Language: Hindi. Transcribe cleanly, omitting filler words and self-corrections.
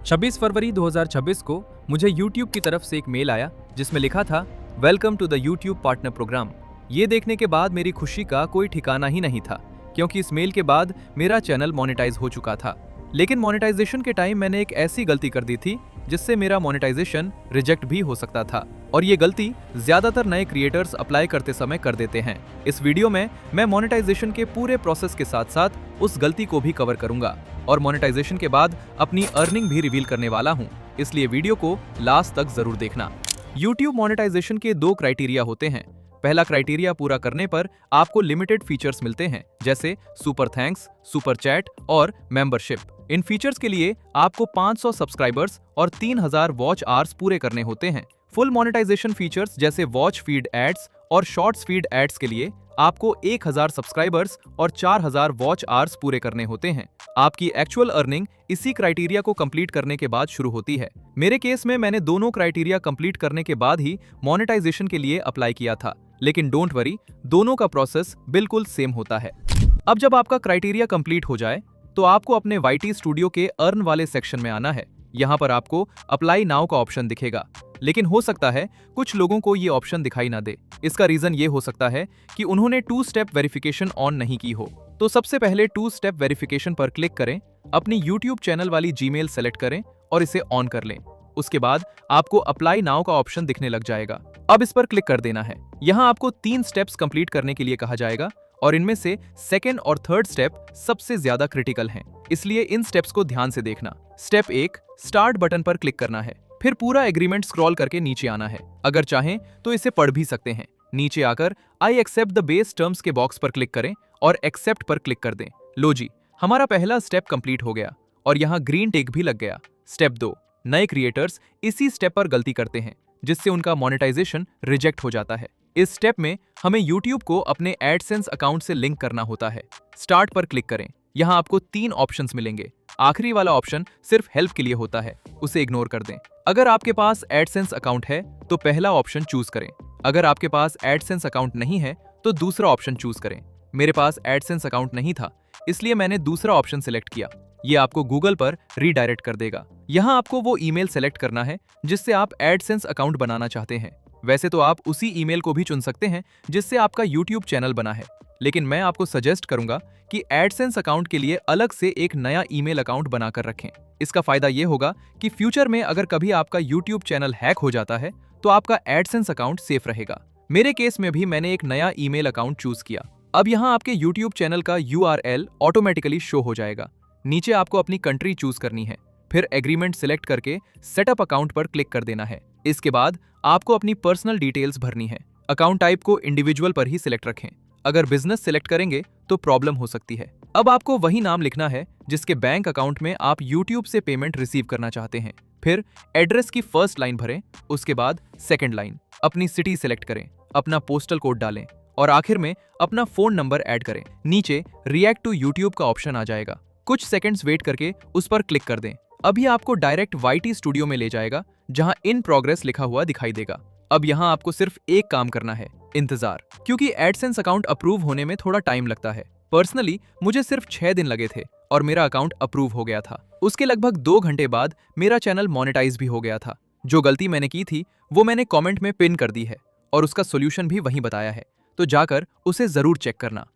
26 फरवरी 2026 को मुझे YouTube की तरफ से एक मेल आया जिसमें लिखा था welcome to the YouTube partner program. ये देखने के बाद मेरी खुशी का कोई ठिकाना ही नहीं था, क्योंकि इस मेल के बाद मेरा चैनल मोनेटाइज हो चुका था। लेकिन मोनेटाइजेशन के टाइम मैंने एक ऐसी गलती कर दी थी जिससे मेरा मोनेटाइजेशन रिजेक्ट भी हो सकता था, और ये गलती ज्यादातर नए क्रिएटर्स अप्लाई करते समय कर देते हैं। इस वीडियो में मैं मोनेटाइजेशन के पूरे प्रोसेस के साथ साथ उस गलती को भी कवर करूंगा और मोनेटाइजेशन के बाद अपनी अर्निंग भी रिवील करने वाला हूं, इसलिए वीडियो को लास्ट तक जरूर देखना। YouTube मोनेटाइजेशन के 2 क्राइटेरिया होते हैं। पहला क्राइटेरिया पूरा करने पर आपको लिमिटेड फीचर्स मिलते हैं, जैसे सुपर थैंक्स, सुपर चैट और मेंबरशिप। इन फीचर्स के लिए आपको 500 सब्सक्राइबर्स और 3000 वॉच आवर्स पूरे करने होते हैं। फुल मोनेटाइजेशन फीचर्स जैसे वॉच फीड एड्स और शॉर्ट्स फीड एड्स के लिए आपको 1000 सब्सक्राइबर्स और 4000 वॉच आवर्स पूरे करने होते हैं। आपकी एक्चुअल अर्निंग इसी क्राइटेरिया को कंप्लीट करने के बाद शुरू होती है। मेरे केस में मैंने दोनों क्राइटेरिया कंप्लीट करने के बाद ही मोनेटाइजेशन के लिए अप्लाई किया था, लेकिन डोंट वरी, दोनों का प्रोसेस बिल्कुल सेम होता है। अब जब आपका क्राइटेरिया कंप्लीट हो जाए तो आपको अपने YT स्टूडियो के अर्न वाले सेक्शन में आना है। यहाँ पर आपको अप्लाई नाउ का ऑप्शन दिखेगा, लेकिन हो सकता है कुछ लोगों को ये ऑप्शन दिखाई ना दे। इसका रीजन ये हो सकता है कि उन्होंने 2 स्टेप वेरिफिकेशन ऑन नहीं की हो। तो सबसे पहले 2 स्टेप वेरिफिकेशन पर क्लिक करें, अपनी YouTube चैनल वाली जीमेल सेलेक्ट करें और इसे ऑन कर लें। उसके बाद आपको अप्लाई नाउ का ऑप्शन दिखने लग जाएगा। अब इस पर क्लिक कर देना है। यहाँ आपको 3 स्टेप्स कंप्लीट करने के लिए कहा जाएगा, और इनमें से सेकेंड और थर्ड स्टेप सबसे ज्यादा क्रिटिकल हैं, इसलिए इन स्टेप्स को ध्यान से देखना। स्टेप 1, स्टार्ट बटन पर क्लिक करना है, फिर पूरा एग्रीमेंट स्क्रॉल करके नीचे आना है। अगर चाहें तो इसे पढ़ भी सकते हैं। नीचे आकर I accept the base terms के बॉक्स पर क्लिक करें और एक्सेप्ट पर क्लिक कर दें। लो जी, हमारा पहला स्टेप कंप्लीट हो गया और यहाँ ग्रीन टिक भी लग गया। स्टेप 2, नए क्रिएटर्स इसी स्टेप पर गलती करते हैं, जिससे उनका मोनेटाइजेशन रिजेक्ट हो जाता है। इस स्टेप में हमें YouTube को अपने एडसेंस अकाउंट से लिंक करना होता है। स्टार्ट पर क्लिक करें। यहाँ आपको 3 ऑप्शंस मिलेंगे। आखिरी वाला ऑप्शन सिर्फ हेल्प के लिए होता है, उसे इग्नोर कर दें। अगर आपके पास एडसेंस अकाउंट है तो पहला ऑप्शन चूज करें। अगर आपके पास एडसेंस अकाउंट नहीं है तो दूसरा ऑप्शन चूज करें। मेरे पास एडसेंस अकाउंट नहीं था, इसलिए मैंने दूसरा ऑप्शन सिलेक्ट किया। ये आपको गूगल पर रीडायरेक्ट कर देगा। यहाँ आपको वो ईमेल सेलेक्ट करना है जिससे आप एडसेंस अकाउंट बनाना चाहते हैं। वैसे तो आप उसी ईमेल को भी चुन सकते हैं जिससे आपका YouTube चैनल बना है, लेकिन मैं आपको सजेस्ट करूंगा कि एडसेंस अकाउंट के लिए अलग से एक नया ईमेल अकाउंट बनाकर रखें। इसका फायदा ये होगा कि फ्यूचर में अगर कभी आपका YouTube चैनल हैक हो जाता है तो आपका एडसेंस अकाउंट सेफ रहेगा। मेरे केस में भी मैंने एक नया ईमेल अकाउंट चूज किया। अब यहाँ आपके YouTube चैनल का URL ऑटोमेटिकली शो हो जाएगा। नीचे आपको अपनी कंट्री चूज करनी है, फिर एग्रीमेंट सिलेक्ट करके सेटअप अकाउंट पर क्लिक कर देना है। इसके बाद आपको अपनी पर्सनल डिटेल्स भरनी है। अकाउंट टाइप को इंडिविजुअल पर ही सिलेक्ट रखें। अगर बिजनेस सिलेक्ट करेंगे तो प्रॉब्लम हो सकती है। अब आपको वही नाम लिखना है जिसके बैंक अकाउंट में आप YouTube से पेमेंट रिसीव करना चाहते हैं। फिर एड्रेस की फर्स्ट लाइन भरें, उसके बाद सेकंड लाइन, अपनी सिटी सिलेक्ट करें, अपना पोस्टल कोड डालें और आखिर में अपना फोन नंबर ऐड करें। नीचे रिएक्ट टू YouTube का ऑप्शन आ जाएगा। कुछ सेकंड्स वेट करके उस पर क्लिक कर दें। अभी आपको डायरेक्ट YT स्टूडियो में ले जाएगा, जहां इन प्रोग्रेस लिखा हुआ दिखाई देगा। अब यहां आपको सिर्फ एक काम करना है, इंतजार, क्योंकि एडसेंस अकाउंट अप्रूव होने में थोड़ा टाइम लगता है। पर्सनली मुझे सिर्फ 6 दिन लगे थे और मेरा अकाउंट अप्रूव हो गया था। उसके लगभग 2 घंटे बाद मेरा चैनल मोनेटाइज भी हो गया था। जो गलती मैंने की थी वो मैंने कॉमेंट में पिन कर दी है और उसका सोल्यूशन भी वहीं बताया है, तो जाकर उसे जरूर चेक करना।